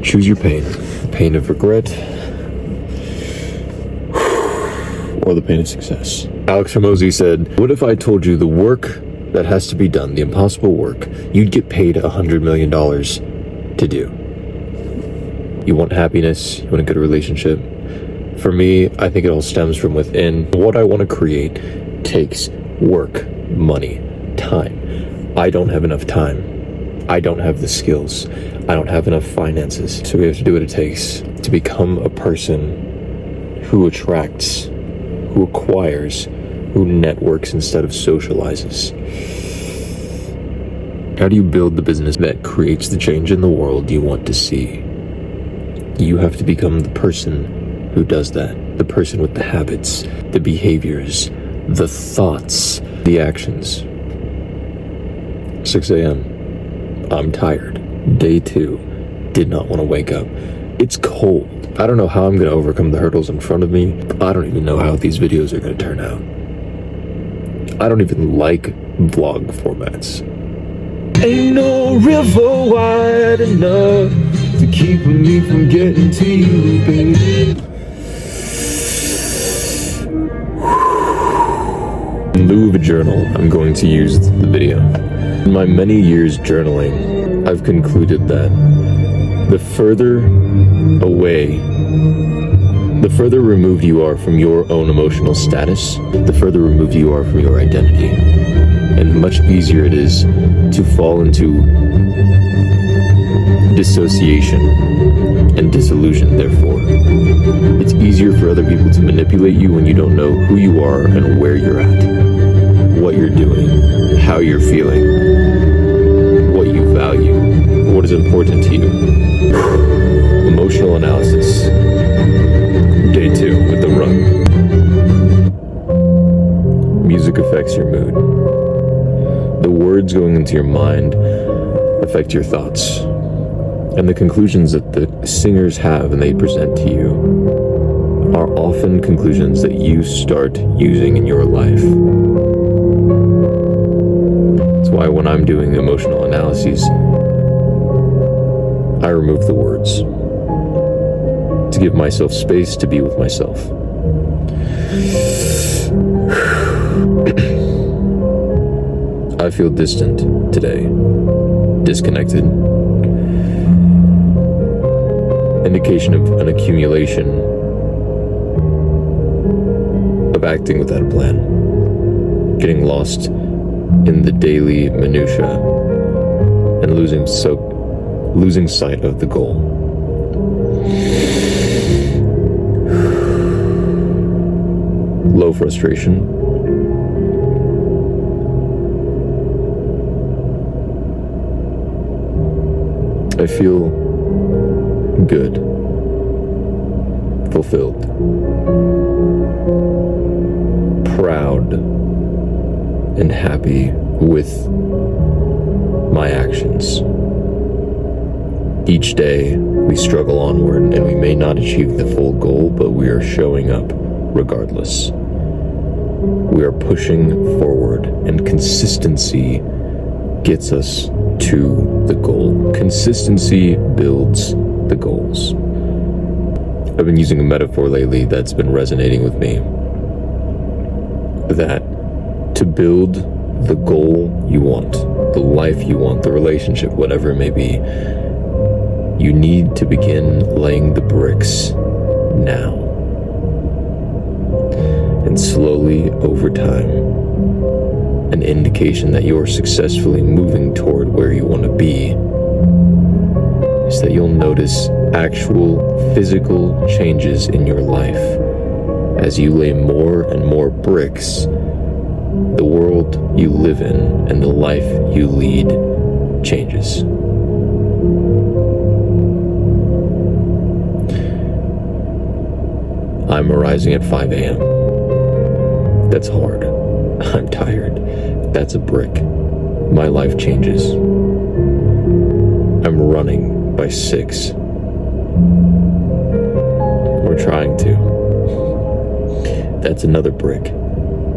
Choose your pain. The pain of regret or the pain of success. Alex Hormozy said, what if I told you the work that has to be done, the impossible work, you'd get paid $100 million to do? You want happiness, you want a good relationship. For me, I think it all stems from within. What I want to create takes work, money, time. I don't have enough time. I don't have the skills. I don't have enough finances. So we have to do what it takes to become a person who attracts, who acquires, who networks instead of socializes. How do you build the business that creates the change in the world you want to see? You have to become the person who does that. The person with the habits, the behaviors, the thoughts, the actions. 6 a.m. I'm tired. Day 2. Did not want to wake up. It's cold. I don't know how I'm going to overcome the hurdles in front of me. I don't even know how these videos are going to turn out. I don't even like vlog formats. Ain't no river wide enough to keep me from getting to you, baby. In lieu of a journal, I'm going to use the video. In my many years journaling, I've concluded that the further removed you are from your own emotional status, the further removed you are from your identity. And much easier it is to fall into dissociation and disillusion, therefore. It's easier for other people to manipulate you when you don't know who you are and where you're at, what you're doing, how you're feeling, what you value, what is important to you. Emotional analysis. Day 2 with the rung. Music affects your mood. The words going into your mind affect your thoughts. And the conclusions that the singers have and they present to you are often conclusions that you start using in your life. That's why when I'm doing emotional analyses, I remove the words to give myself space to be with myself. I feel distant today, disconnected. Indication of an accumulation of acting without a plan, getting lost in the daily minutia and losing sight of the goal. Low frustration. I feel good, fulfilled, proud, and happy with my actions. Each day we struggle onward and we may not achieve the full goal, but we are showing up regardless. We are pushing forward, and consistency gets us to the goal. Consistency builds the goals. I've been using a metaphor lately that's been resonating with me. That to build the goal you want, the life you want, the relationship, whatever it may be, you need to begin laying the bricks now. And slowly, over time, an indication that you're successfully moving toward where you want to be is that you'll notice actual physical changes in your life. As you lay more and more bricks, the world you live in and the life you lead changes. I'm arising at 5 a.m. That's hard. I'm tired. That's a brick. My life changes. I'm running by 6. Or trying to. That's another brick.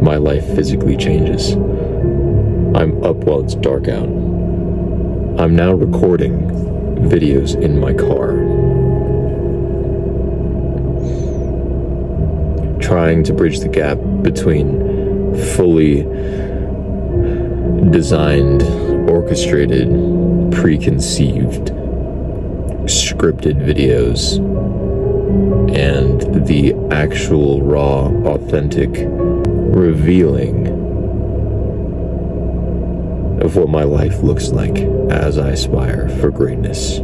My life physically changes. I'm up while it's dark out. I'm now recording videos in my car, trying to bridge the gap between fully designed, orchestrated, preconceived, scripted videos and the actual raw, authentic revealing of what my life looks like as I aspire for greatness.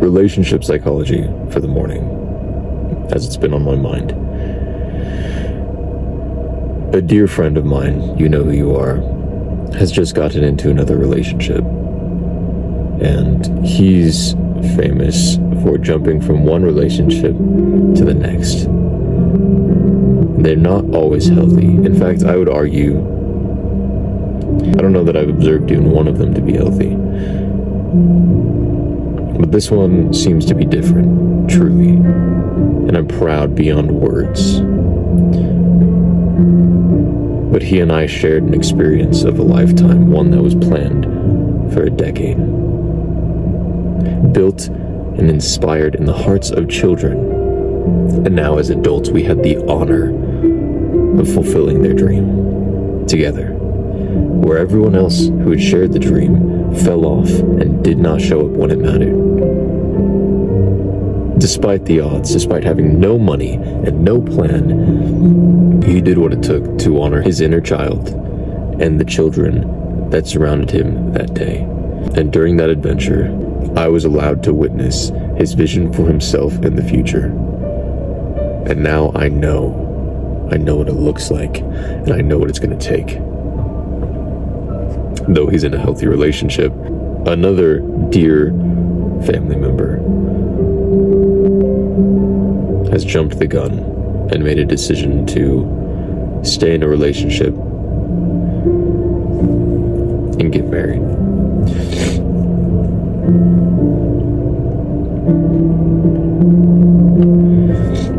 Relationship psychology for the morning, as it's been on my mind. A dear friend of mine, you know who you are, has just gotten into another relationship. And he's famous for jumping from one relationship to the next. They're not always healthy. In fact, I would argue, I don't know that I've observed even one of them to be healthy. But this one seems to be different, truly. And I'm proud beyond words. But he and I shared an experience of a lifetime, one that was planned for a decade. Built and inspired in the hearts of children. And now as adults, we had the honor of fulfilling their dream together. Where everyone else who had shared the dream fell off and did not show up when it mattered. Despite the odds, despite having no money and no plan, he did what it took to honor his inner child and the children that surrounded him that day. And during that adventure, I was allowed to witness his vision for himself in the future. And now I know what it looks like, and I know what it's going to take. Though he's in a healthy relationship, another dear family member has jumped the gun and made a decision to stay in a relationship and get married.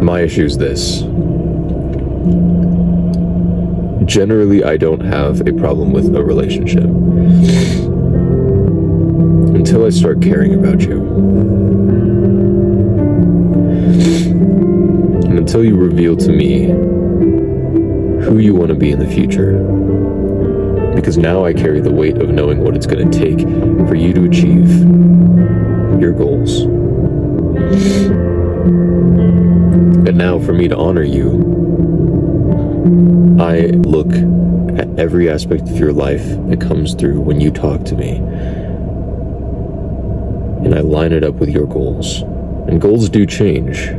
My issue is this. Generally, I don't have a problem with a relationship until I start caring about you. And until you reveal to me who you want to be in the future. Because now I carry the weight of knowing what it's going to take for you to achieve your goals. And now for me to honor you, I look at every aspect of your life that comes through when you talk to me, and I line it up with your goals. And goals do change,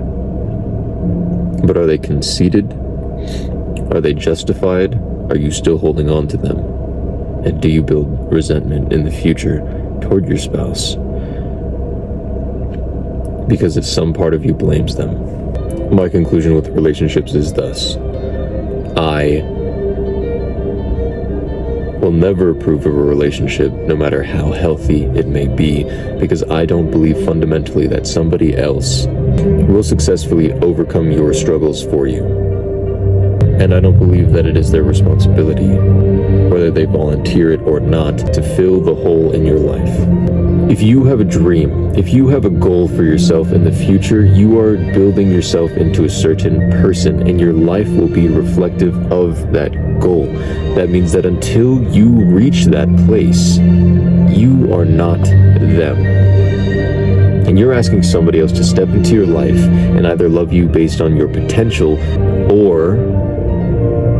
but are they conceited? Are they justified? Are you still holding on to them? And do you build resentment in the future toward your spouse because it's some part of you blames them? My conclusion with relationships is thus. I will never approve of a relationship, no matter how healthy it may be, because I don't believe fundamentally that somebody else will successfully overcome your struggles for you. And I don't believe that it is their responsibility, whether they volunteer it or not, to fill the hole in your life. If you have a dream, if you have a goal for yourself in the future, you are building yourself into a certain person, and your life will be reflective of that goal. That means that until you reach that place, you are not them. And you're asking somebody else to step into your life and either love you based on your potential or...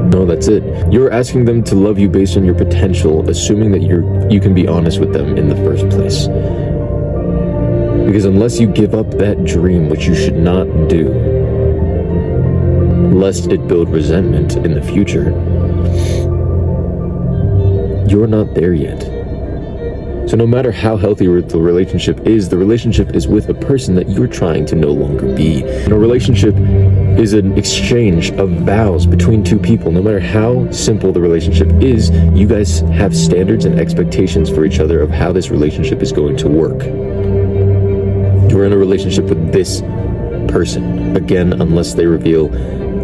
no, that's it. You're asking them to love you based on your potential, assuming that you can be honest with them in the first place. Because unless you give up that dream, which you should not do, lest it build resentment in the future, you're not there yet. So no matter how healthy the relationship is with a person that you're trying to no longer be. And a relationship is an exchange of vows between two people. No matter how simple the relationship is, you guys have standards and expectations for each other of how this relationship is going to work. You're in a relationship with this person, again, unless they reveal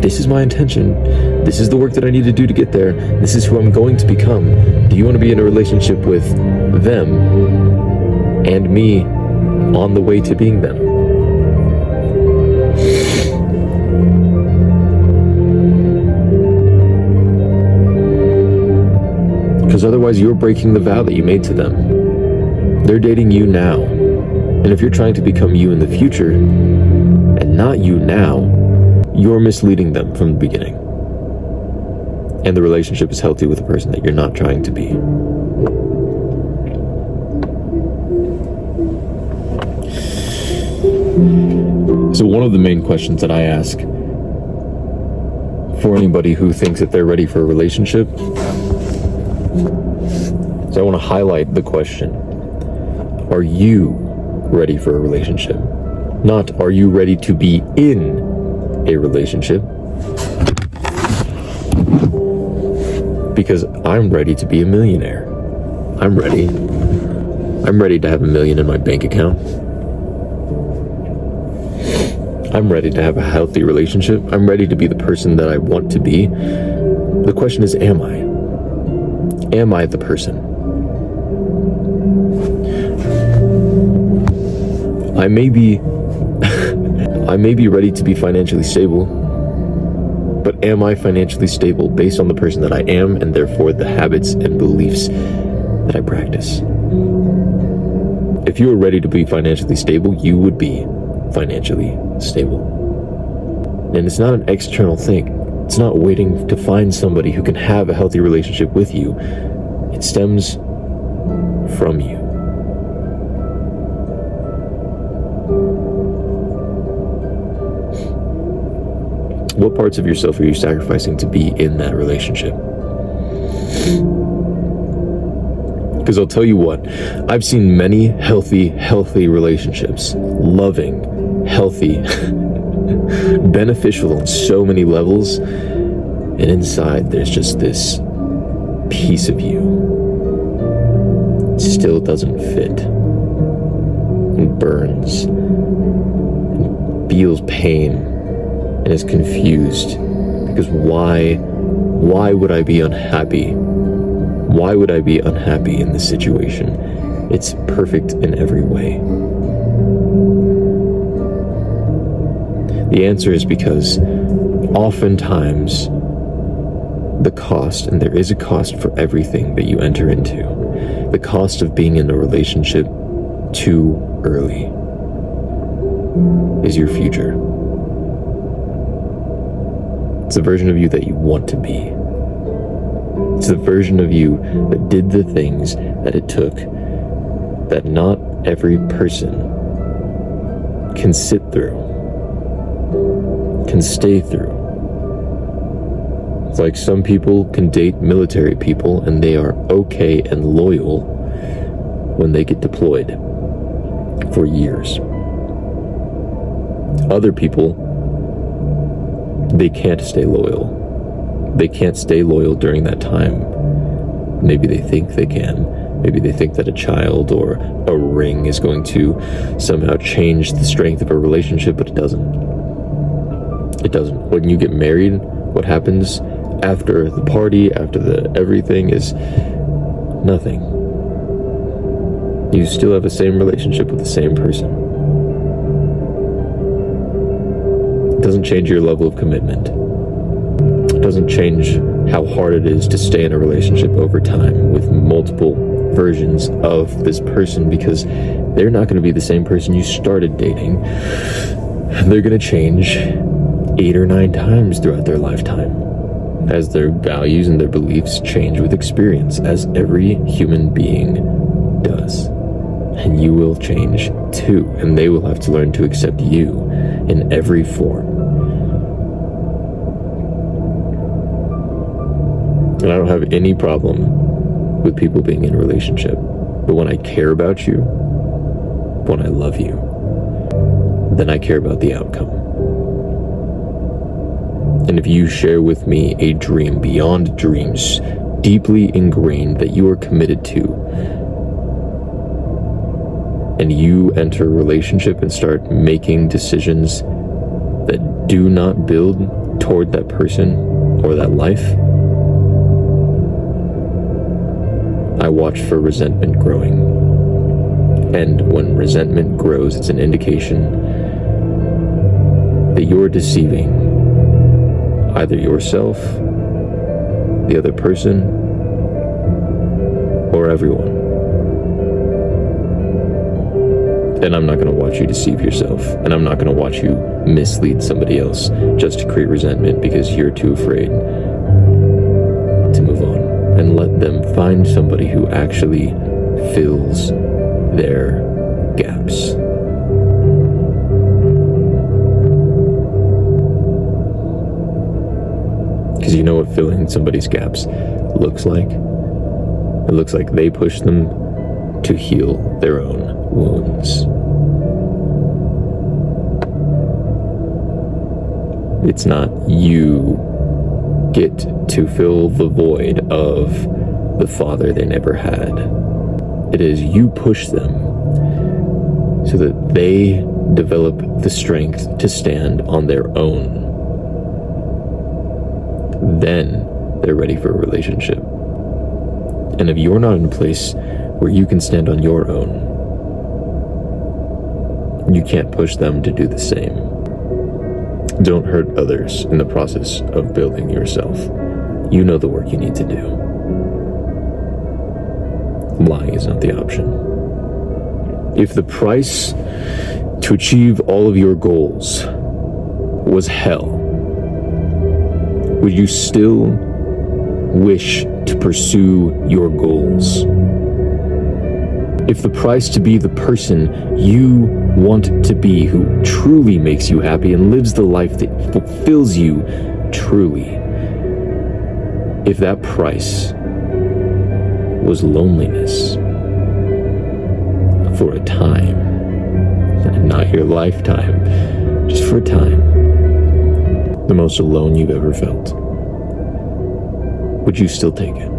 this is my intention. This is the work that I need to do to get there. This is who I'm going to become. Do you want to be in a relationship with them and me on the way to being them? Because otherwise you're breaking the vow that you made to them. They're dating you now. And if you're trying to become you in the future and not you now, you're misleading them from the beginning. And the relationship is healthy with a person that you're not trying to be. So one of the main questions that I ask for anybody who thinks that they're ready for a relationship, so I want to highlight the question, are you ready for a relationship? Not, are you ready to be in a relationship? Because I'm ready to be a millionaire. I'm ready. I'm ready to have $1 million in my bank account. I'm ready to have a healthy relationship. I'm ready to be the person that I want to be. The question is, am I? Am I the person? I may be ready to be financially stable, but am I financially stable based on the person that I am and therefore the habits and beliefs that I practice? If you were ready to be financially stable, you would be financially stable. And it's not an external thing. It's not waiting to find somebody who can have a healthy relationship with you. It stems from you. What parts of yourself are you sacrificing to be in that relationship? Because I'll tell you what, I've seen many healthy relationships, loving, healthy, beneficial on so many levels, and inside there's just this piece of you. It still doesn't fit. It burns. It feels pain. And is confused. Because why would I be unhappy? Why would I be unhappy in this situation? It's perfect in every way. The answer is because oftentimes the cost, and there is a cost for everything that you enter into, the cost of being in a relationship too early is your future. It's the version of you that you want to be. It's the version of you that did the things that it took that not every person can sit through, can stay through. It's like some people can date military people and they are okay and loyal when they get deployed for years. Other people, they can't stay loyal. They can't stay loyal during that time. Maybe they think they can. Maybe they think that a child or a ring is going to somehow change the strength of a relationship, but it doesn't. It doesn't. When you get married, what happens after the party, after the everything is nothing. You still have the same relationship with the same person. It doesn't change your level of commitment. It doesn't change how hard it is to stay in a relationship over time with multiple versions of this person, because they're not going to be the same person you started dating. They're going to change 8 or 9 times throughout their lifetime, as their values and their beliefs change with experience, as every human being does. And you will change too, and they will have to learn to accept you in every form. And I don't have any problem with people being in a relationship. But when I care about you, when I love you, then I care about the outcome. And if you share with me a dream beyond dreams, deeply ingrained, that you are committed to, and you enter a relationship and start making decisions that do not build toward that person or that life, I watch for resentment growing. And when resentment grows, it's an indication that you're deceiving either yourself, the other person, or everyone. And I'm not going to watch you deceive yourself, and I'm not going to watch you mislead somebody else just to create resentment because you're too afraid to move on. And let them find somebody who actually fills their gaps. Because you know what filling somebody's gaps looks like? It looks like they push them to heal their own wounds. It's not you get to fill the void of the father they never had. It is you push them so that they develop the strength to stand on their own. Then they're ready for a relationship. And if you're not in a place where you can stand on your own, you can't push them to do the same. Don't hurt others in the process of building yourself. You know the work you need to do. Lying is not the option. If the price to achieve all of your goals was hell, would you still wish to pursue your goals? If the price to be the person you want to be, who truly makes you happy and lives the life that fulfills you truly, if that price was loneliness for a time, not your lifetime, just for a time, the most alone you've ever felt, would you still take it?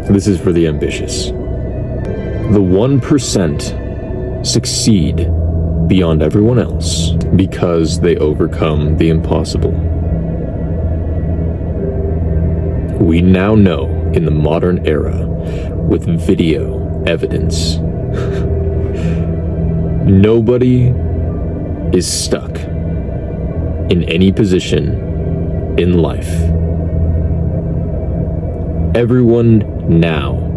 This is for the ambitious. The 1% succeed beyond everyone else because they overcome the impossible. We now know in the modern era, with video evidence, nobody is stuck in any position in life. Everyone now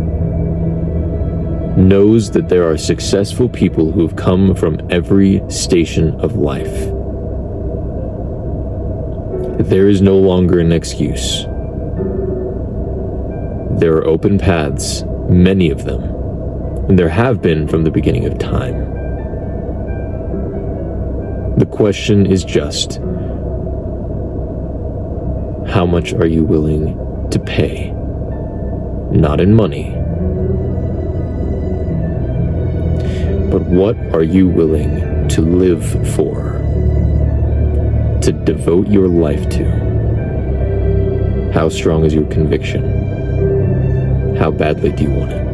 knows that there are successful people who have come from every station of life. There is no longer an excuse. There are open paths, many of them, and there have been from the beginning of time. The question is just, how much are you willing to pay? Not in money, but what are you willing to live for, to devote your life to? How strong is your conviction? How badly do you want it?